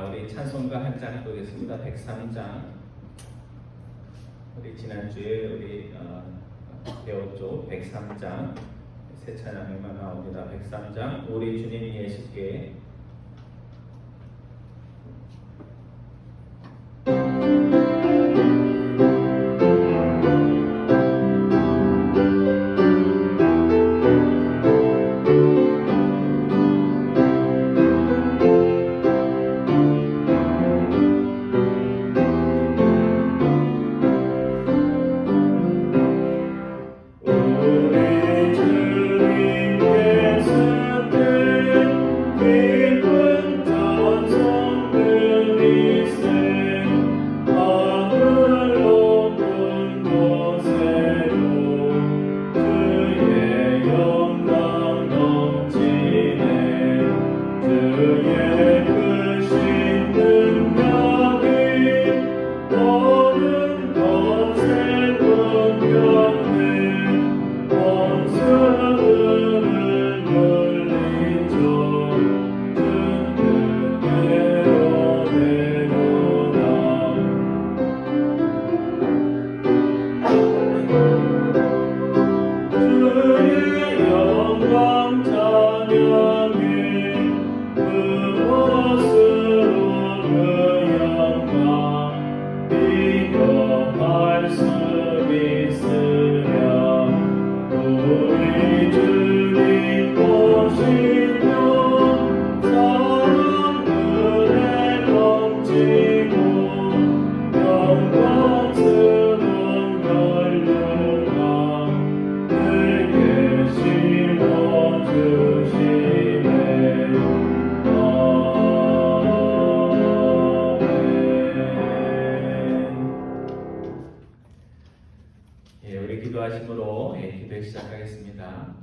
우리 찬송가 한 장 보겠습니다. 103장. 우리 지난주에 우리 배웠죠. 103장. 새 찬양에만 나옵니다. 103장. 우리 주님 예수께. 우리 기도하심으로 기도 시작하겠습니다.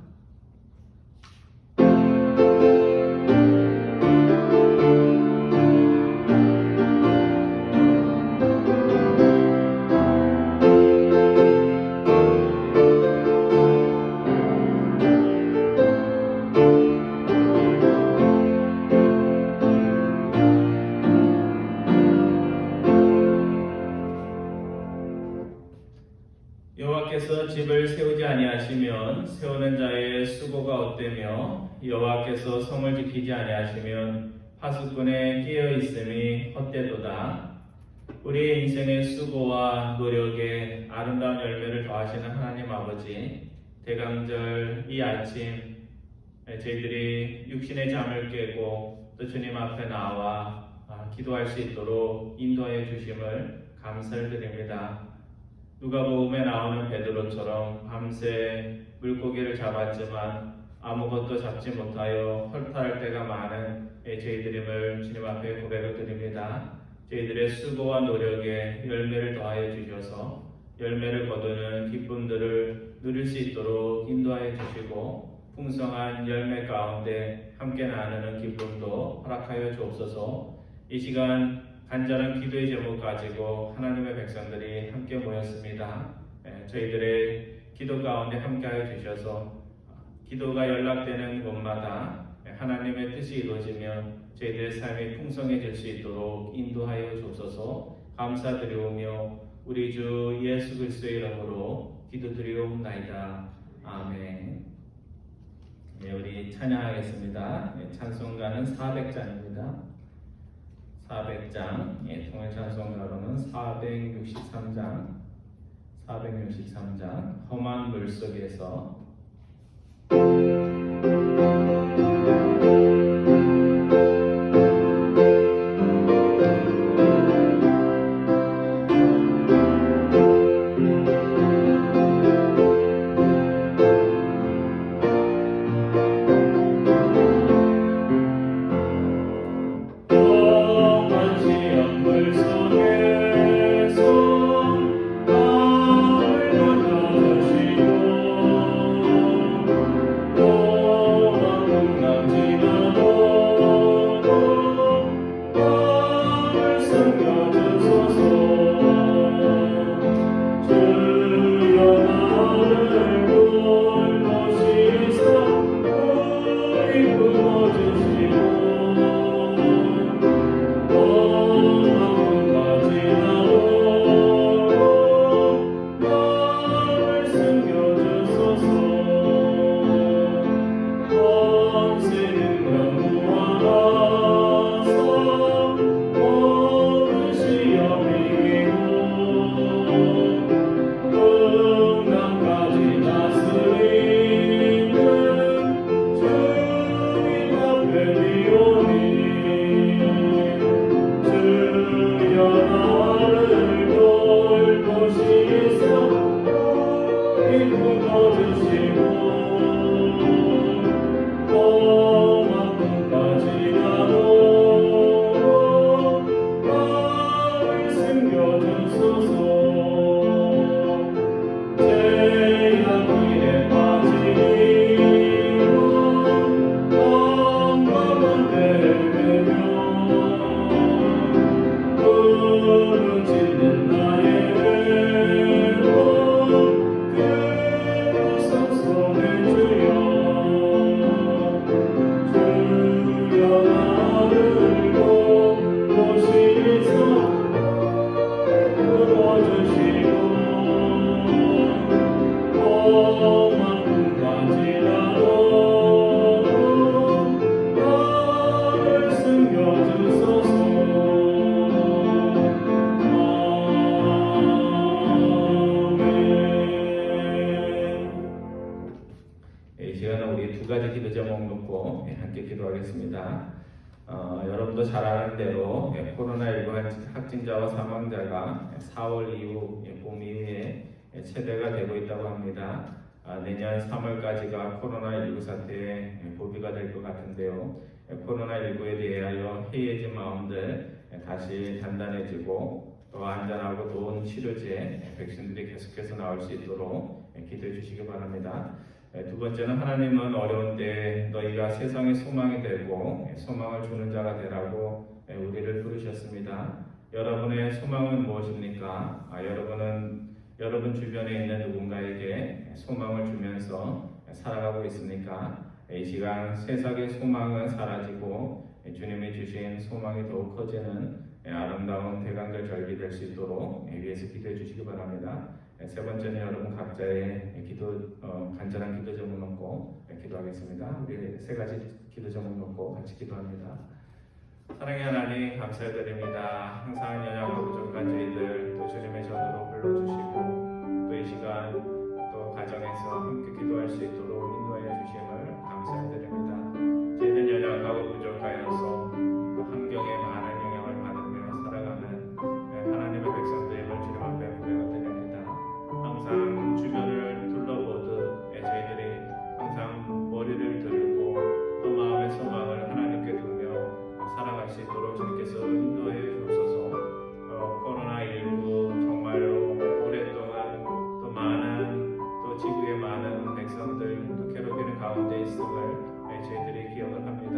여호와께서 집을 세우지 아니하시면 세우는 자의 수고가 헛되며 여호와께서 성을 지키지 아니하시면 파수꾼의 깨어 있음이 헛되도다. 우리의 인생의 수고와 노력에 아름다운 열매를 더하시는 하나님 아버지, 대강절 이 아침 저희들이 육신의 잠을 깨고 또 주님 앞에 나와 기도할 수 있도록 인도하여 주심을 감사를 드립니다. 누가복음에 나오는 베드로처럼 밤새 물고기를 잡았지만 아무것도 잡지 못하여 허탈할 때가 많은 저희들임을 주님 앞에 고백을 드립니다. 저희들의 수고와 노력에 열매를 더하여 주셔서 열매를 거두는 기쁨들을 누릴 수 있도록 인도하여 주시고 풍성한 열매 가운데 함께 나누는 기쁨도 허락하여 주옵소서. 이 시간 간절한 기도의 제목 가지고 하나님의 백성들이 함께 모였습니다. 저희들의 기도 가운데 함께하여 주셔서 기도가 연락되는 곳마다 하나님의 뜻이 이루어지면 저희들의 삶이 풍성해질 수 있도록 인도하여 주옵소서. 감사드리오며 우리 주 예수 그리스도의 이름으로 기도드리옵나이다. 아멘. 우리 찬양하겠습니다. 찬송가는 400장입니다. 400장, 통일 찬송가로는 463장, 험한 물속에서. 여러분도 잘 아는 대로 코로나19 확진자와 사망자가 4월 이후, 봄 이후에 최대가 되고 있다고 합니다. 내년 3월까지가 코로나19 사태의 고비가 될 것 같은데요. 코로나19에 대하여 해이해진 마음들 다시 단단해지고 또 안전하고 좋은 치료제, 백신들이 계속해서 나올 수 있도록 기도해 주시기 바랍니다. 두 번째는 하나님은 어려운 때 너희가 세상의 소망이 되고 소망을 주는 자가 되라고 우리를 부르셨습니다. 여러분의 소망은 무엇입니까? 여러분은 여러분 주변에 있는 누군가에게 소망을 주면서 살아가고 있습니까? 이 시간 세상의 소망은 사라지고 주님이 주신 소망이 더욱 커지는 아름다운 대강절 절기 될 수 있도록 위해서 기도해 주시기 바랍니다. 세 번째는 여러분 각자의 간절한 기도 제목 놓고 기도하겠습니다. 우리 세 가지 기도 제목 놓고 같이 기도합니다. 사랑의 하나님 감사드립니다. 항상 연약하고 부족한 저희들 또 주님의 전으로 불러주시고 또 이 시간 또 가정에서 함께 기도할 수 있도록 인도하여 주심을 감사드립니다. 저희들 연약하고 부족하여서 또 환경에 많은 영향을 받으며 살아가는 하나님의 백성들임을 주님 앞에 고백을 드립니다. 항상 주변을 둘러보듯 저희들이 항상 머리를 들고 또 마음의 소망을 하나님께 두며 살아갈 수 있도록 주님께서 인도해 주옵소서. 코로나19 정말로 오랫동안 또 많은 또 지구의 많은 백성들 또 괴롭히는 가운데 있음을 저희들이 기억을 합니다.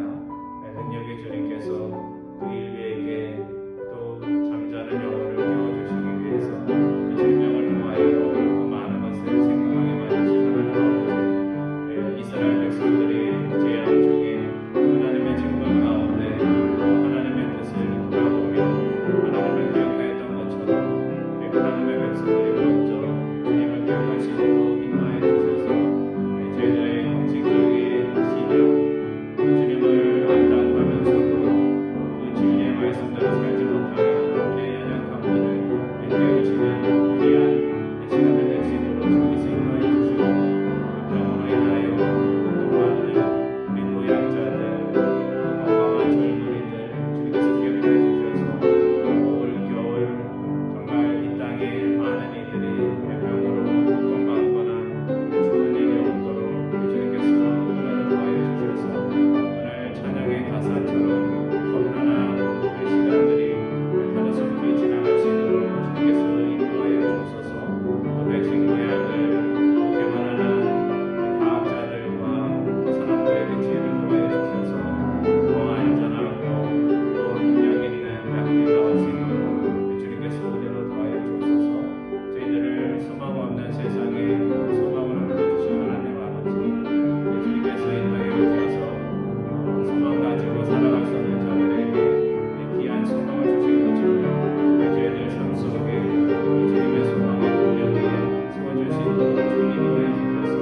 능력의 주님께서 또 인류에게 또 잠자는 영혼을 깨워주시기 위해서 생명을 통하여 또 많은 것을 생각하게 만드신 하나님 아버지, 이스라엘 백성들이 재앙 중에 하나님의 징벌 가운데 하나님의 뜻을 돌아보며 하나님을 기억하였던 것처럼 하나님의 백성들이 먼저 주님을 기억할 수 있도록 인도하여 주셔서 저희들의 형식적인 신앙 주님을 안다고 하면서도 그 주님의 말씀대로 살지 못하는 우리의 연약함들을 깨우치는 귀한 시간을 낼 수 있도록 주님께서 인도하여 주시고 병으로 인하여 고통받는 우리 노약자들 건강한 젊은이들 주님께서 기억해 주셔서 올 겨울 정말 이 땅에 많은 이들이 병으로 고통받거나 죽는 일이 없도록 주님께서 은혜를 더하여 주셔서 오늘 찬양의 가사처럼 험난한 그 시간들이 하루속히 지나갈 수 있도록 주님께서 인도하여 주셔서 또 백신 모양을 개발하는 과학자들과 또 사람들에게 지혜를 더하여 주셔서 더 안전하고 또 능력 있는 약들이 나올 수 있도록 주님께서 은혜로 더하여 주셔서 저희들을 소망 없는 세상에 소망으로 불러주신 하나님 아버지, 주님께서 이 땅에 오셔서 소망 가지고 살아갈 수 없는 자들에게 귀한 소망을 주신 것처럼 저희들 삶 속에 주님의 소망의 능력 위에 세워줄 수 있도록 주님 인도해 주셔서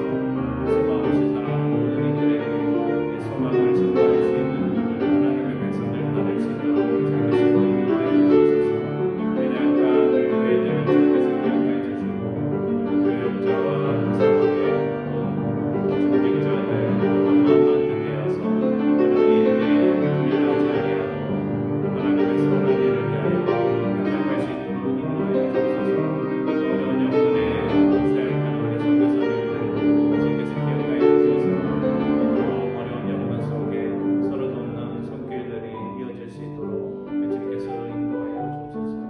소망 없이 살아가는 모든 이들에게 소망을 증거할 수 있는 하나님의 백성들 다 될 수 있도록 주님께서 인도하여 주셔서 연약한 교회들 주님께서 기억하여 주시고 또 교역자와 또 사모의 또 중직자들 한 마음 같은 되어서 하나님 일에 분열하지 아니하고 하나님의 선한 일을 위하여 협력할 수 있도록 인도하여 주셔서 또 어려운 영혼의 사역하는 우리 선교사님들 주님께서 기억하여 주셔서 또 어려운 영혼 속에 서로 돕는 손길들이 이어질 수 있도록 주님께서 인도하여 주옵소서.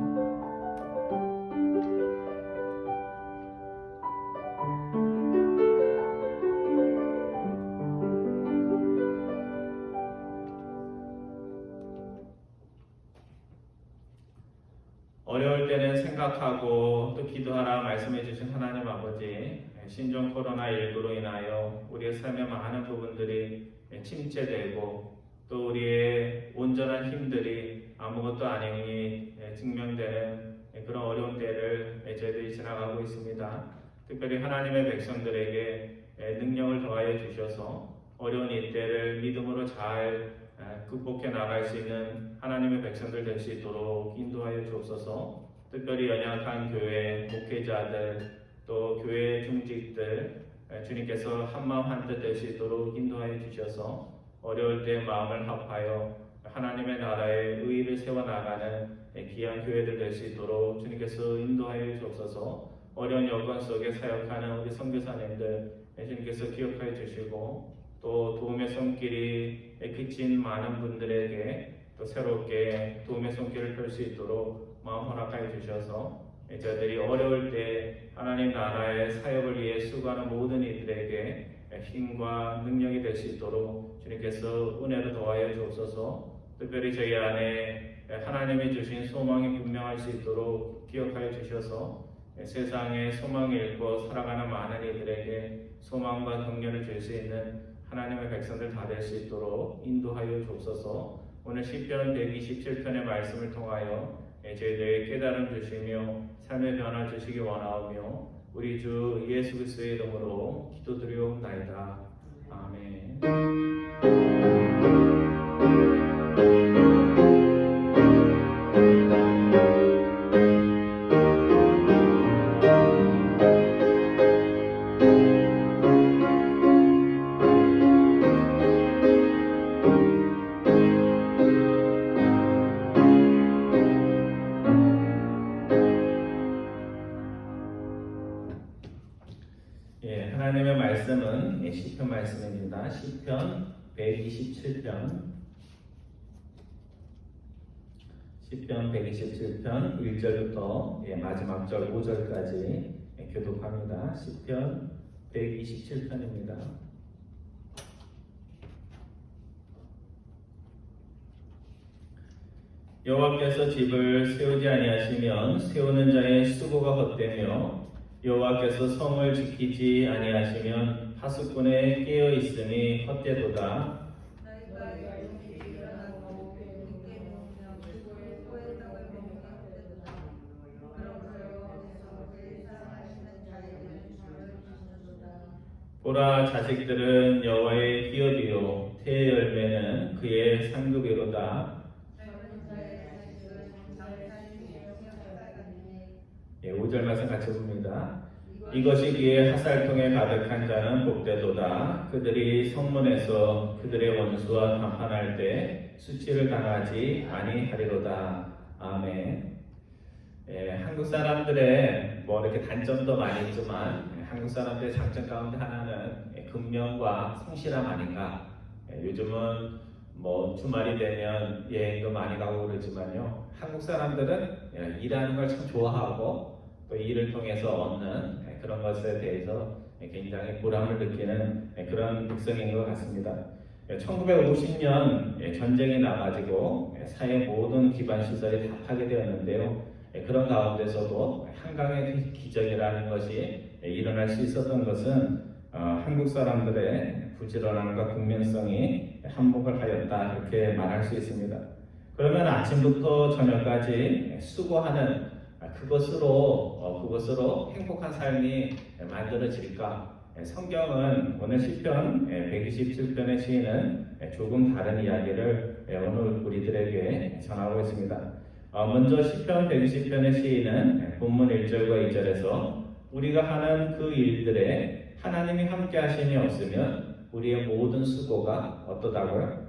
어려울 때는 생각하고 또 기도하라 말씀해 주신 하나님 아버지, 신종 코로나19로 인하여 우리의 삶의 많은 부분들이 침체되고 또 우리의 온전한 힘들이 아무것도 아니니 증명되는 그런 어려운 때를 저희들이 지나가고 있습니다. 특별히 하나님의 백성들에게 능력을 더하여 주셔서 어려운 이때를 믿음으로 잘 극복해 나갈 수 있는 하나님의 백성들 될 수 있도록 인도하여 주옵소서. 특별히 연약한 교회 목회자들 또 교회 중직들 주님께서 한마음 한뜻 될 수 있도록 인도하여 주셔서 어려울 때 마음을 합하여 하나님의 나라의 의를 세워나가는 귀한 교회들 될 수 있도록 주님께서 인도하여 주옵소서. 어려운 여건 속에 사역하는 우리 선교사님들 주님께서 기억하여 주시고 또 도움의 손길이 그친 많은 분들에게 또 새롭게 도움의 손길을 펼 수 있도록 마음 허락하여 주셔서 저희들이 어려울 때 하나님 나라의 사역을 위해 수고하는 모든 이들에게 힘과 능력이 될 수 있도록 주님께서 은혜로 도와여 주옵소서. 특별히 저희 안에 하나님이 주신 소망이 분명할 수 있도록 기억하여 주셔서 세상에 소망을 잃고 살아가는 많은 이들에게 소망과 격려를 줄 수 있는 하나님의 백성들 다 될 수 있도록 인도하여 주옵소서. 오늘 시편 127편의 말씀을 통하여 저희들에게 깨달음 주시며 삶의 변화 주시기 원하오며 우리 주 예수 그리스도의 이름으로 기도드리옵나이다. 아멘. 하나님의 말씀은 시편 말씀입니다. 시편 127편 1절부터 마지막 절 5절까지 교독합니다. 시편 127편입니다. 여호와께서 집을 세우지 아니하시면 세우는 자의 수고가 헛되며 여호와께서 성을 지키지 아니하시면 파수꾼의 깨어 있음이 헛되도다. 보라, 자식들은 여호와의 기업이요 태의 열매는 그의 상급이로다. 5절 말씀 같이 봅니다. 이것이 그의 하살통에 가득한 자는 복되도다. 그들이 성문에서 그들의 원수와 담판할 때 수치를 당하지 아니하리로다. 아멘. 한국 사람들의 이렇게 단점도 많이 있지만 한국 사람들의 장점 가운데 하나는 근면과 성실함 아닌가. 요즘은 주말이 되면 여행도 많이 가고 그러지만요, 한국 사람들은 일하는 걸 참 좋아하고 또 일을 통해서 얻는 그런 것에 대해서 굉장히 보람을 느끼는 그런 백성인 것 같습니다. 1950년 전쟁이 나가지고 사회 모든 기반 시설이 다 파괴되었는데요, 그런 가운데서도 한강의 기적이라는 것이 일어날 수 있었던 것은 한국 사람들의 부지런함과 근면성이 한몫을 하였다, 이렇게 말할 수 있습니다. 그러면 아침부터 저녁까지 수고하는 그것으로 행복한 삶이 만들어질까? 성경은 오늘 시편 127편의 시인은 조금 다른 이야기를 오늘 우리들에게 전하고 있습니다. 먼저 시편 120편의 시인은 본문 1절과 2절에서 우리가 하는 그 일들에 하나님이 함께 하심이 없으면 우리의 모든 수고가 어떠다고요?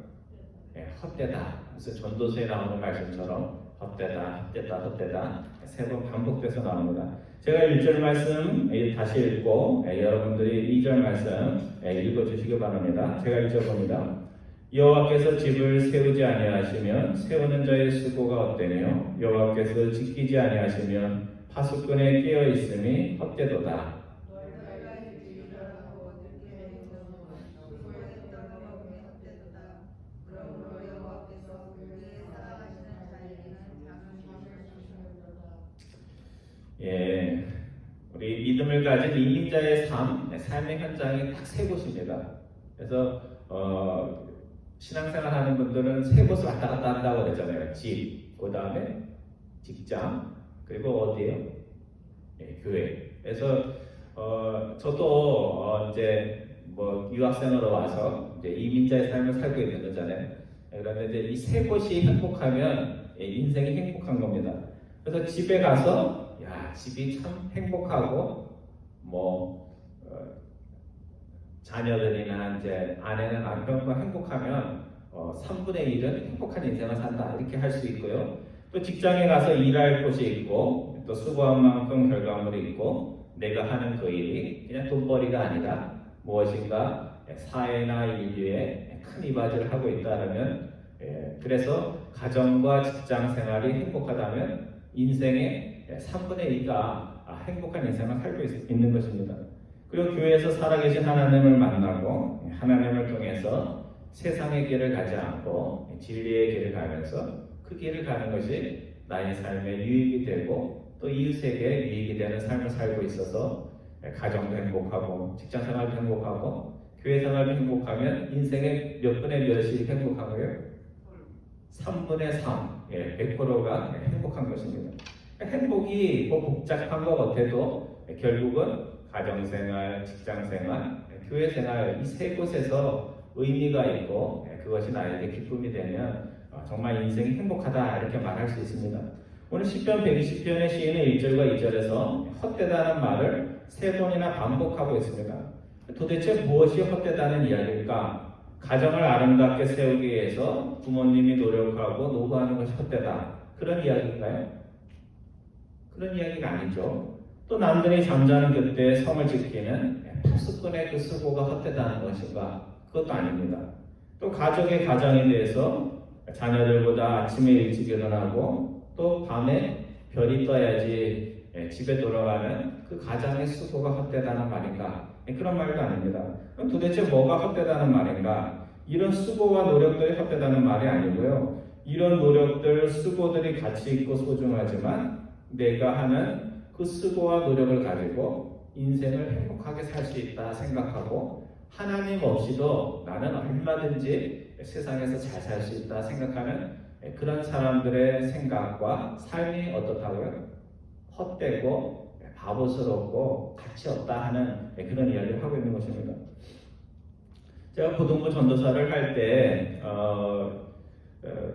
헛되다. 그래서 전도서에 나오는 말씀처럼 헛되다 세 번 반복돼서 나옵니다. 제가 1절 말씀 다시 읽고 여러분들이 2절 말씀 읽어주시기 바랍니다. 제가 1절 봅니다. 여호와께서 집을 세우지 아니하시면 세우는 자의 수고가 헛되며 여호와께서 지키지 아니하시면 파수꾼의 깨어 있음이 헛되도다. 우리 믿음을 가진 이민자의 삶의 현장이 딱 세 곳입니다. 그래서 신앙생활 하는 분들은 세 곳을 왔다 갔다 한다고 그러잖아요. 집, 그 다음에 직장, 그리고 어디예요? 교회. 그래서 저도 이제 유학생으로 와서 이제 이민자의 삶을 살고 있는 거잖아요. 그런데 이제 이 세 곳이 행복하면 인생이 행복한 겁니다. 그래서 집에 가서 집이 참 행복하고 자녀들이나 이제 아내나 남편과 행복하면 3분의 1은 행복한 인생을 산다 이렇게 할 수 있고요. 또 직장에 가서 일할 곳이 있고 또 수고한 만큼 결과물이 있고 내가 하는 그 일이 그냥 돈벌이가 아니라 무엇인가 사회나 인류에 큰 이바지를 하고 있다면 그래서 가정과 직장 생활이 행복하다면 인생의 3분의 2가 행복한 인생을 살고 있는 것입니다. 그리고 교회에서 살아계신 하나님을 만나고 하나님을 통해서 세상의 길을 가지 않고 진리의 길을 가면서 그 길을 가는 것이 나의 삶에 유익이 되고 또 이웃에게 유익이 되는 삶을 살고 있어서 가정도 행복하고 직장생활도 행복하고 교회생활도 행복하면 인생의 몇 분의 몇이 행복한 거예요? 3분의 3, 100%가 행복한 것입니다. 행복이 뭐 복잡한 것 같아도 결국은 가정생활, 직장생활, 교회생활 이 세 곳에서 의미가 있고 그것이 나에게 기쁨이 되면 정말 인생이 행복하다 이렇게 말할 수 있습니다. 오늘 시편 120편의 시인은 1절과 2절에서 헛되다는 말을 3번이나 반복하고 있습니다. 도대체 무엇이 헛되다는 이야기일까? 가정을 아름답게 세우기 위해서 부모님이 노력하고 노고하는 것이 헛되다. 그런 이야기인가요? 그런 이야기가 아니죠. 또 남들이 잠자는 그때에 성을 지키는 파수꾼의 그 수고가 헛되다는 것인가? 그것도 아닙니다. 또 가족의 가정에 대해서 자녀들보다 아침에 일찍 일어나고 또 밤에 별이 떠야지 집에 돌아가는 그 가장의 수고가 헛되다는 말인가? 그런 말도 아닙니다. 그럼 도대체 뭐가 헛되다는 말인가? 이런 수고와 노력들이 헛되다는 말이 아니고요. 이런 노력들, 수고들이 가치 있고 소중하지만 내가 하는 그 수고와 노력을 가지고 인생을 행복하게 살 수 있다 생각하고 하나님 없이도 나는 얼마든지 세상에서 잘 살 수 있다 생각하는 그런 사람들의 생각과 삶이 어떻다고요? 헛되고 바보스럽고 가치 없다 하는 그런 이야기를 하고 있는 것입니다. 제가 고등부 전도사를 할 때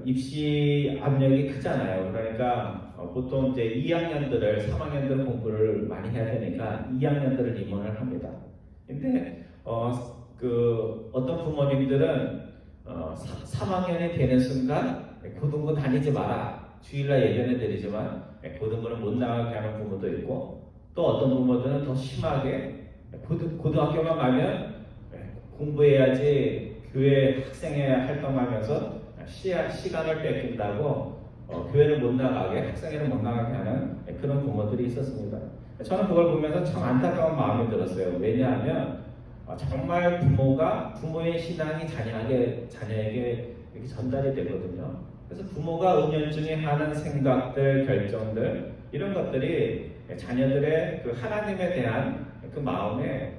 입시 압력이 크잖아요. 그러니까 보통 이제 2학년들을 3학년들 공부를 많이 해야 되니까 2학년들을 임원을 합니다. 근데 어떤 부모님들은 3학년이 되는 순간 고등부 다니지 마라. 주일날 예배는 드리지만 고등부는 못 나가게 하는 부모도 있고 또 어떤 부모들은 더 심하게 고등학교만 가면 공부해야지 교회 학생회 활동하면서 시간을 뺏긴다고 교회를 못 나가게 학생회를 못 나가게 하는 그런 부모들이 있었습니다. 저는 그걸 보면서 참 안타까운 마음이 들었어요. 왜냐하면 정말 부모의 신앙이 자녀에게 이렇게 전달이 되거든요. 그래서 부모가 은연중에 하는 생각들, 결정들 이런 것들이 자녀들의 그 하나님에 대한 그 마음에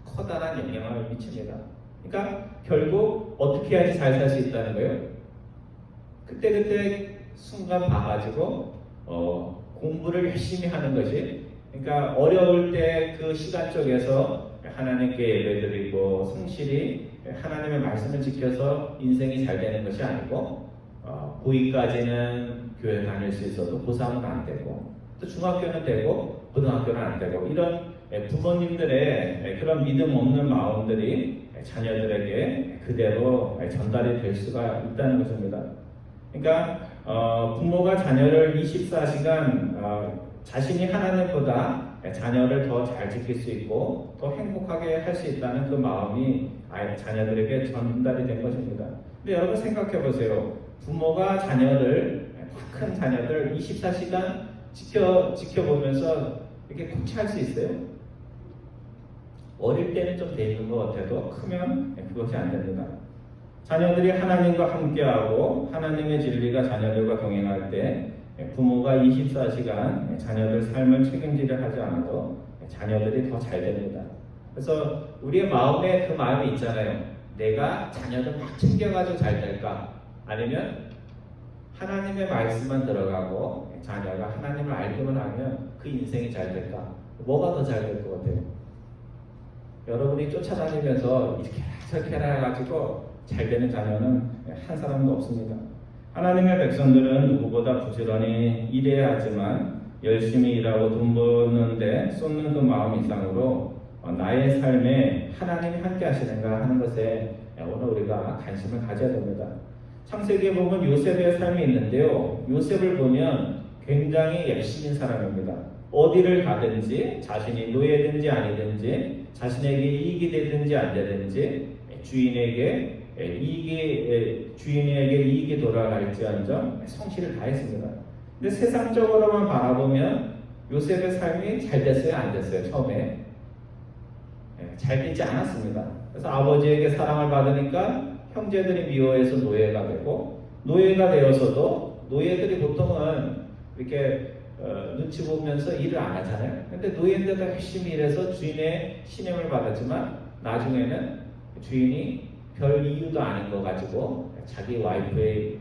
커다란 영향을 미칩니다. 그러니까 결국 어떻게 해야지 잘 살 수 있다는 거예요. 그때 순간 봐가지고 공부를 열심히 하는 것이 그러니까 어려울 때 그 시간 쪽에서 하나님께 예배드리고 성실히 하나님의 말씀을 지켜서 인생이 잘 되는 것이 아니고 고2까지는 교회 다닐 수 있어도 고3은 안 되고 또 중학교는 되고 고등학교는 안 되고 이런 부모님들의 그런 믿음 없는 마음들이 자녀들에게 그대로 전달이 될 수가 있다는 것입니다. 그러니까 부모가 자녀를 24시간 자신이 하나님보다 자녀를 더 잘 지킬 수 있고 더 행복하게 할 수 있다는 그 마음이 자녀들에게 전달이 된 것입니다. 근데 여러분 생각해 보세요. 부모가 큰 자녀들 24시간 지켜보면서 이렇게 통치할 수 있어요? 어릴 때는 좀 돼 있는 것 같아도 크면 그것이 안 됩니다. 자녀들이 하나님과 함께하고 하나님의 진리가 자녀들과 동행할 때 부모가 24시간 자녀들 삶을 책임지려 하지 않아도 자녀들이 더 잘 됩니다. 그래서 우리의 마음에 그 마음이 있잖아요. 내가 자녀들 막 챙겨가지고 잘 될까? 아니면 하나님의 말씀만 들어가고 자녀가 하나님을 알기만 하면 그 인생이 잘 될까? 뭐가 더 잘 될 것 같아요? 여러분이 쫓아다니면서 이렇게 저렇게 해가지고 잘 되는 자녀는 한 사람도 없습니다. 하나님의 백성들은 누구보다 부지런히 일해야 하지만 열심히 일하고 돈 버는데 쏟는 그 마음 이상으로 나의 삶에 하나님이 함께 하시는가 하는 것에 오늘 우리가 관심을 가져야 됩니다. 창세기에 보면 요셉의 삶이 있는데요. 요셉을 보면 굉장히 열심인 사람입니다. 어디를 가든지 자신이 노예든지 아니든지 자신에게 이익이 되든지 안 되든지 주인에게 이익이 돌아갈지언정 성실을 다했습니다. 근데 세상적으로만 바라보면 요셉의 삶이 잘 됐어요, 안 됐어요? 처음에 잘 되지 않았습니다. 그래서 아버지에게 사랑을 받으니까 형제들이 미워해서 노예가 되고, 노예가 되어서도 노예들이 보통은 이렇게 눈치 보면서 일을 안 하잖아요. 근데 노예인데도 열심히 일해서 주인의 신임을 받았지만 나중에는 주인이 별 이유도 아닌 거 가지고 자기 와이프의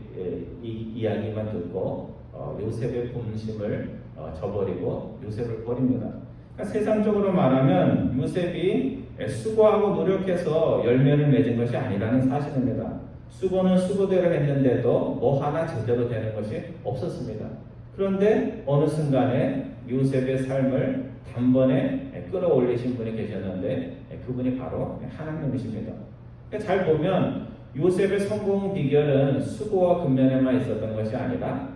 이야기만 듣고 요셉의 본심을 저버리고 요셉을 버립니다. 그러니까 세상적으로 말하면 요셉이 수고하고 노력해서 열매를 맺은 것이 아니라는 사실입니다. 수고는 수고대로 했는데도 뭐 하나 제대로 되는 것이 없었습니다. 그런데 어느 순간에 요셉의 삶을 단번에 끌어올리신 분이 계셨는데 그분이 바로 하나님이십니다. 잘 보면 요셉의 성공 비결은 수고와 근면에만 있었던 것이 아니라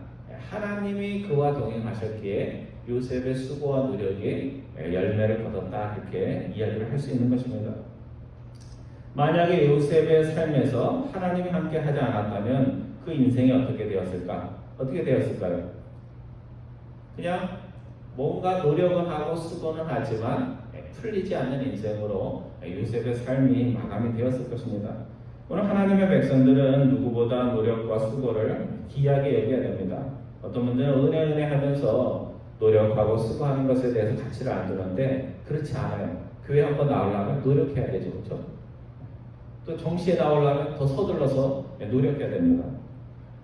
하나님이 그와 동행하셨기에 요셉의 수고와 노력이 열매를 거뒀다, 이렇게 이야기를 할 수 있는 것입니다. 만약에 요셉의 삶에서 하나님이 함께 하지 않았다면 그 인생이 어떻게 되었을까? 어떻게 되었을까요? 그냥 뭔가 노력은 하고 수고는 하지만 풀리지 않는 인생으로 요셉의 삶이 마감이 되었을 것입니다. 오늘 하나님의 백성들은 누구보다 노력과 수고를 귀하게 여겨야 됩니다. 어떤 분들은 은혜 하면서 노력하고 수고하는 것에 대해서 가치를 안 두는데 그렇지 않아요. 교회 한번 나오려면 노력해야 되죠, 그렇죠? 또 정시에 나오려면 더 서둘러서 노력해야 됩니다.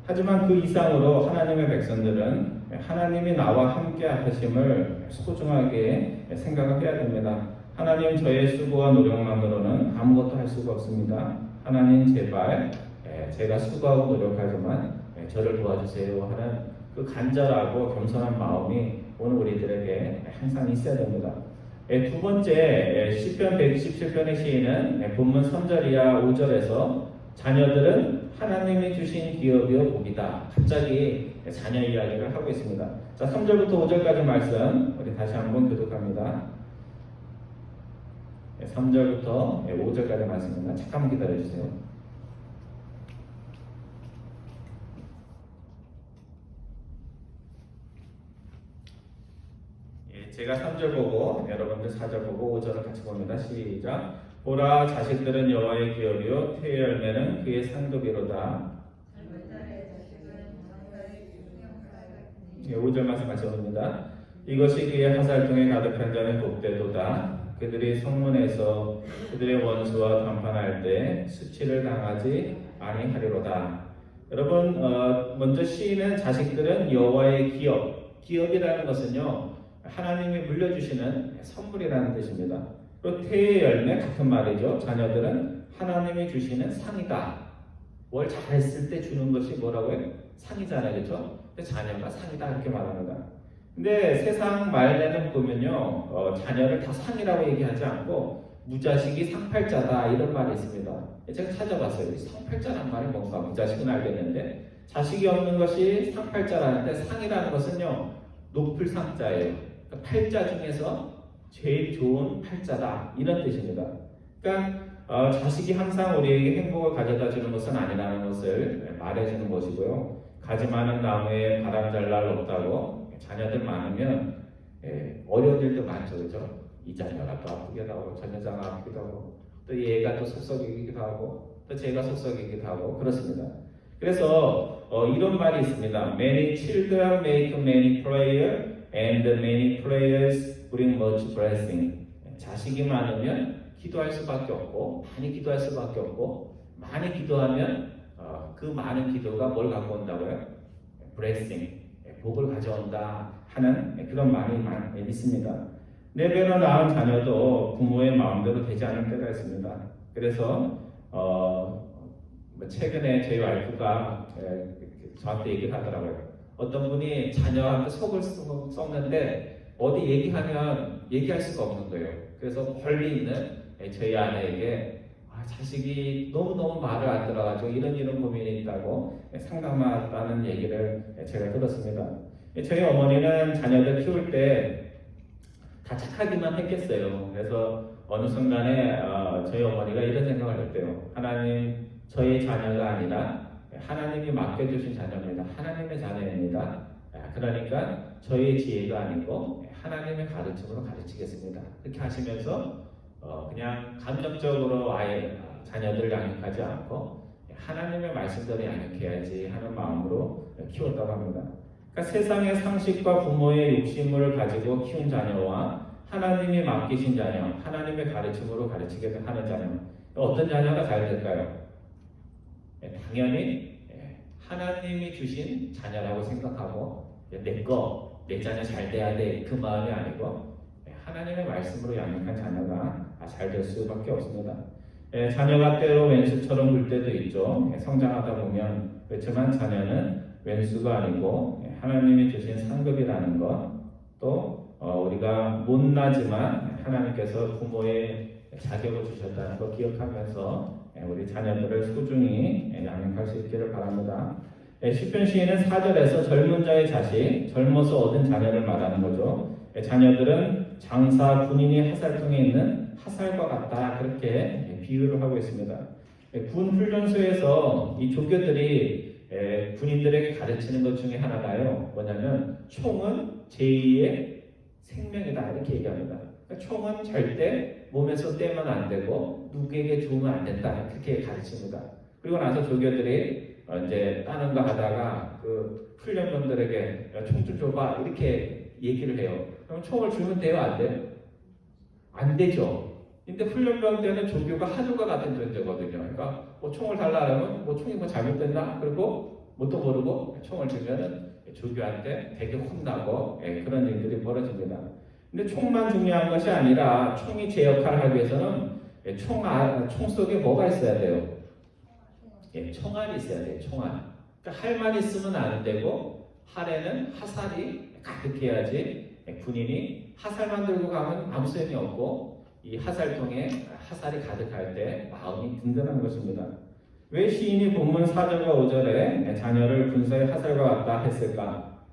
하지만 그 이상으로 하나님의 백성들은 하나님이 나와 함께 하심을 소중하게 생각을 해야 됩니다. 하나님, 저의 수고와 노력만으로는 아무것도 할 수가 없습니다. 하나님, 제발 제가 수고하고 노력하지만 저를 도와주세요 하는 그 간절하고 겸손한 마음이 오늘 우리들에게 항상 있어야 됩니다. 두 번째, 시편 117편의 시인은 본문 3절 이하 5절에서 자녀들은 하나님이 주신 기업이요 복이다, 갑자기 자녀 이야기를 하고 있습니다. 자, 3절부터 5절까지 말씀 우리 다시 한번 교독합니다. 3절부터 5절까지 말씀입니다. 잠깐만 기다려주세요. 제가 3절 보고 여러분들 4절 보고 5절을 같이 봅니다. 시작. 보라, 자식들은 여호와의 기업이요 태의 열매는 그의 상급이로다. 5절 말씀 같이 봅니다. 이것이 그의 화살통에 가득한 자는 복되도다. 그들이 성문에서 그들의 원수와 담판할 때 수치를 당하지 아니하리로다. 여러분, 먼저 시인은 자식들은 여호와의 기업이라는 것은요, 하나님이 물려주시는 선물이라는 뜻입니다. 또 태의 열매, 같은 말이죠. 자녀들은 하나님이 주시는 상이다. 뭘 잘했을 때 주는 것이 뭐라고요? 상이잖아요, 그렇죠? 자녀가 상이다, 이렇게 말합니다. 근데 세상 말에는 보면요, 자녀를 다 상이라고 얘기하지 않고 무자식이 상팔자다, 이런 말이 있습니다. 제가 찾아봤어요. 상팔자라는 말이 뭔가, 무자식은 알겠는데 자식이 없는 것이 상팔자라는데, 상이라는 것은요, 높을 상자예요. 그러니까 팔자 중에서 제일 좋은 팔자다, 이런 뜻입니다. 그러니까 자식이 항상 우리에게 행복을 가져다 주는 것은 아니라는 것을 말해주는 것이고요. 가지 많은 나무에 바람 잘 날 없다고 자녀들 많으면 어려운 일도 많죠, 그렇죠? 이 자녀가 또 아프기도 하고 저 여자가 아프기도 하고 또 얘가 또 속썩이기도 하고 또 제가 속썩이기도 하고 그렇습니다. 그래서 이런 말이 있습니다. Many children make many prayers and many prayers bring much blessing. 자식이 많으면 기도할 수밖에 없고, 많이 기도할 수밖에 없고, 많이 기도하면 그 많은 기도가 뭘 갖고 온다고요? blessing, 복을 가져온다 하는 그런 말이 많이 있습니다. 4배로 낳은 자녀도 부모의 마음대로 되지 않을 때가 있습니다. 그래서 최근에 저희 와이프가 저한테 얘기를 하더라고요. 어떤 분이 자녀한테 속을 썩는데 어디 얘기하면 얘기할 수가 없는 거예요. 그래서 멀리 있는 저희 아내에게 자식이 너무너무 말을 안 들어가지고 이런 고민이 있다고 상담하다는 얘기를 제가 들었습니다. 저희 어머니는 자녀들 키울 때 다 착하기만 했겠어요. 그래서 어느 순간에 저희 어머니가 이런 생각을 했대요. 하나님, 저희 자녀가 아니라 하나님이 맡겨주신 자녀입니다. 하나님의 자녀입니다. 그러니까 저희 지혜가 아니고 하나님의 가르침으로 가르치겠습니다. 이렇게 하시면서 그냥 감정적으로 아예 자녀들을 양육하지 않고 하나님의 말씀대로 양육해야지 하는 마음으로 키웠다고 합니다. 그러니까 세상의 상식과 부모의 욕심을 가지고 키운 자녀와 하나님이 맡기신 자녀, 하나님의 가르침으로 가르치게 하는 자녀, 어떤 자녀가 잘 될까요? 당연히 하나님이 주신 자녀라고 생각하고 내 자녀 잘 돼야 돼 그 마음이 아니고 하나님의 말씀으로 양육한 자녀가 잘 될 수밖에 없습니다. 자녀가 때로 왼수처럼 굴 때도 있죠. 성장하다 보면 그렇지만 자녀는 왼수가 아니고 하나님이 주신 상급이라는 것, 또 우리가 못나지만 하나님께서 부모의 자격을 주셨다는 것 기억하면서 우리 자녀들을 소중히 양육할 수 있기를 바랍니다. 시편 시인은 4절에서 젊은 자의 자식, 젊어서 얻은 자녀를 말하는 거죠. 자녀들은 장사 군인이 하살통에 있는 하살과 같다, 그렇게 비유를 하고 있습니다. 군 훈련소에서 이 조교들이 군인들에게 가르치는 것 중에 하나가요. 뭐냐면 총은 제2의 생명이다, 이렇게 얘기합니다. 그러니까 총은 절대 몸에서 떼면 안 되고 누구에게 주면 안 된다, 그렇게 가르칩니다. 그리고 나서 조교들이 이제 따는 거 하다가 그 훈련병들에게 총 좀 줘봐, 이렇게 얘기를 해요. 그럼 총을 주면 돼요, 안 돼요? 안 되죠. 근데 훈련병 때는 조교가 하늘과 같은 존재거든요. 그러니까 뭐 총을 달라 하면 뭐 총이 뭐 잘못됐나? 그리고 뭣도 모르고 총을 주면은 조교한테 되게 혼나고 그런 일들이 벌어집니다. 근데 총만 중요한 것이 아니라 총이 제 역할을 하기 위해서는 총 속에 뭐가 있어야 돼요? 총알이 있어야 돼요. 총알. 그러니까 할만 있으면 안 되고 할에는 화살이 가득해야지 군인이 화살만 들고 가면 아무 소용이 없고 이 화살통에 화살이 가득할 때 마음이 든든한 것입니다. 왜 시인이 본문 4절과 5절에 자녀를 군사의 화살과 같다 했을까?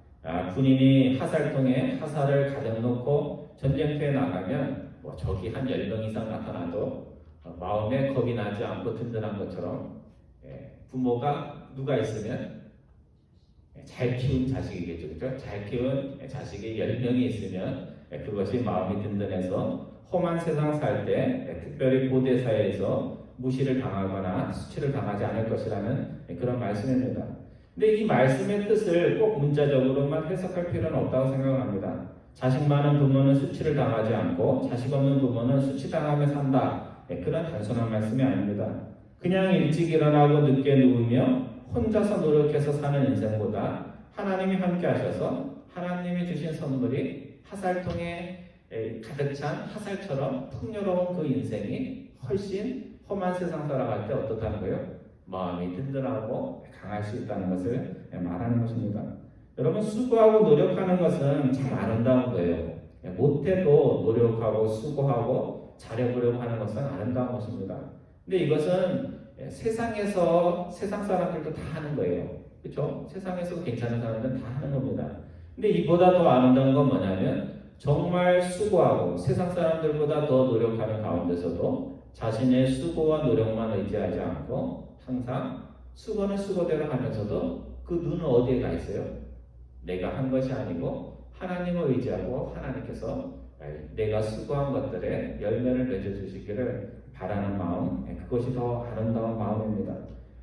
군인이 화살통에 화살을 가득 놓고 전쟁터에 나가면 뭐 적이 한 10명 이상 나타나도 마음에 겁이 나지 않고 든든한 것처럼 부모가 누가 있으면 잘 키운 자식이겠죠. 그렇죠? 잘 키운 자식이 10명이 있으면 그것이 마음이 든든해서 험한 세상 살 때 특별히 고대 사회에서 무시를 당하거나 수치를 당하지 않을 것이라는 그런 말씀입니다. 근데 이 말씀의 뜻을 꼭 문자적으로만 해석할 필요는 없다고 생각합니다. 자식 많은 부모는 수치를 당하지 않고 자식 없는 부모는 수치당하며 산다, 그런 단순한 말씀이 아닙니다. 그냥 일찍 일어나고 늦게 누우며 혼자서 노력해서 사는 인생보다 하나님이 함께 하셔서 하나님이 주신 선물이 화살통에 가득 찬 화살처럼 풍요로운 그 인생이 훨씬 험한 세상 살아갈 때 어떻다는 거예요? 마음이 든든하고 강할 수 있다는 것을 말하는 것입니다. 여러분, 수고하고 노력하는 것은 참 아름다운 거예요. 못해도 노력하고 수고하고 잘해보려고 하는 것은 아름다운 것입니다. 근데 이것은 세상에서 세상 사람들도 다 하는 거예요. 그렇죠? 세상에서 괜찮은 사람들은 다 하는 겁니다. 근데 이보다 더 아름다운 건 뭐냐면 정말 수고하고 세상 사람들보다 더 노력하는 가운데서도 자신의 수고와 노력만 의지하지 않고 항상 수고는 수고대로 하면서도 그 눈은 어디에 가 있어요? 내가 한 것이 아니고 하나님을 의지하고 하나님께서 내가 수고한 것들에 열매를 맺어주시기를 바라는 마음, 그것이 더 아름다운 마음입니다.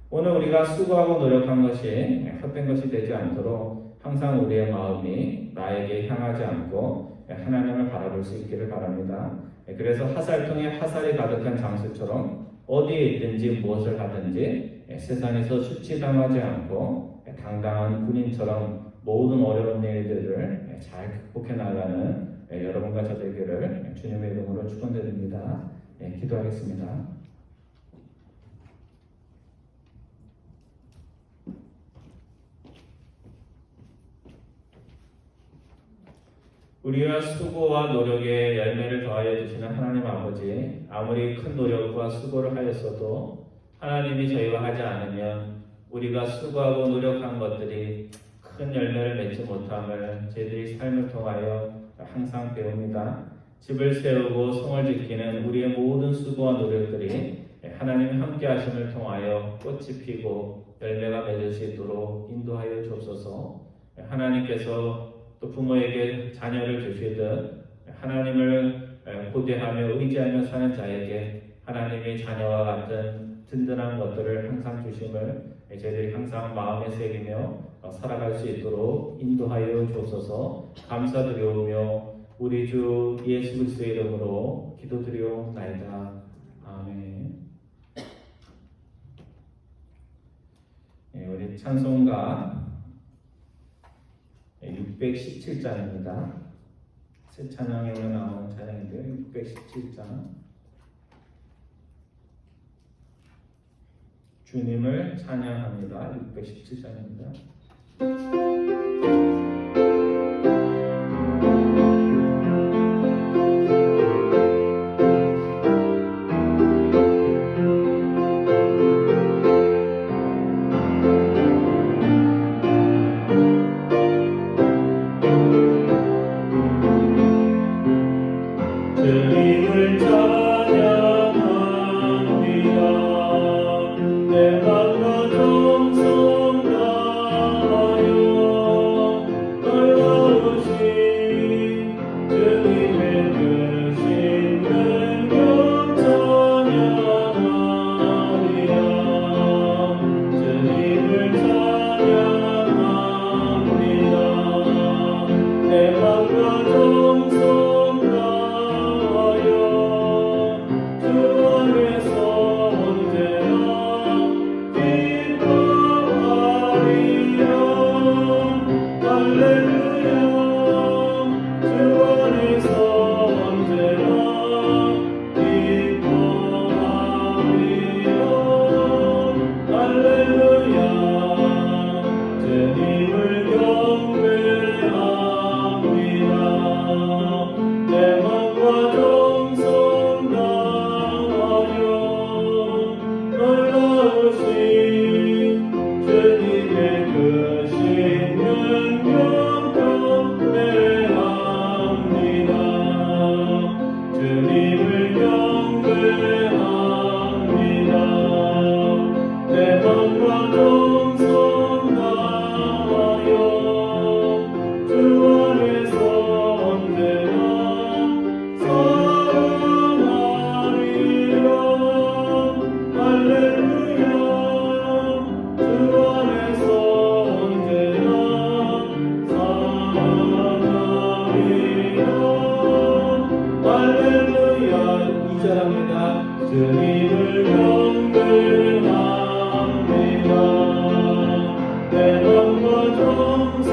오늘 우리가 수고하고 노력한 것이 헛된 것이 되지 않도록 항상 우리의 마음이 나에게 향하지 않고 하나님을 바라볼 수 있기를 바랍니다. 그래서 화살통에 화살이 가득한 장수처럼 어디에 있든지 무엇을 하든지 세상에서 수치당하지 않고 당당한 군인처럼 모든 어려운 일들을 잘 극복해 나가는 여러분과 저 되기를 주님의 이름으로 축원드립니다. 기도하겠습니다. 우리와 수고와 노력에 열매를 더하여 주시는 하나님 아버지, 아무리 큰 노력과 수고를 하였어도 하나님이 저희와 하지 않으면 우리가 수고하고 노력한 것들이 큰 열매를 맺지 못함을 저희들이 삶을 통하여 항상 배웁니다. 집을 세우고 성을 지키는 우리의 모든 수고와 노력들이 하나님 함께 하심을 통하여 꽃이 피고 열매가 맺을 수 있도록 인도하여 주옵소서. 하나님께서 또 부모에게 자녀를 주시듯 하나님을 고대하며 의지하며 사는 자에게 하나님의 자녀와 같은 든든한 것들을 항상 주심을 저희들이 항상 마음에 새기며 살아갈 수 있도록 인도하여 주옵소서. 감사드리오며 우리 주 예수 그리스도의 이름으로 기도드리옵나이다. 아멘. 우리 찬송가 617장입니다. 새 찬양에만 나오는 찬양인데요. 617장. 주님을 찬양합니다. 617장입니다. 주님을 찬양합니다. 내 맘과 정성 다하여 놀라우신 주님의 크신 능력 찬양하리라. 주님을 찬양합니다. 내 맘과 정성 주님을 경배합니다. 내 맘과 정성 다하여 놀라우신 주님의 크신 능력 경배합니다. 주님을 경배합니다. 내 맘과 정성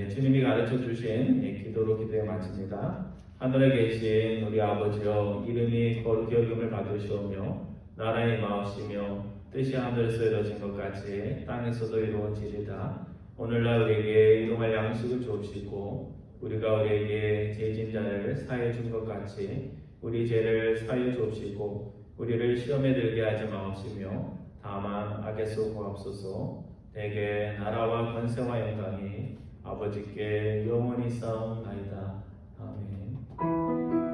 주님이 가르쳐 주신 기도로 기도에 마칩니다. 하늘에 계신 우리 아버지여, 이름이 거룩히 여김을 받으시오며 나라의 마옵시며 뜻이 하늘에서 이루어진 것 같이 땅에서도 이루어지리다. 오늘날 우리에게 일용할 양식을 주옵시고 우리가 우리에게 죄진 자를 사해 준 것 같이 우리 죄를 사해 주옵시고 우리를 시험에 들게 하지 마옵시며 다만 악에서 구하옵소서. 대개 나라와 권세와 영광이 아버지께 영원히 쌓옵나이다. 아멘.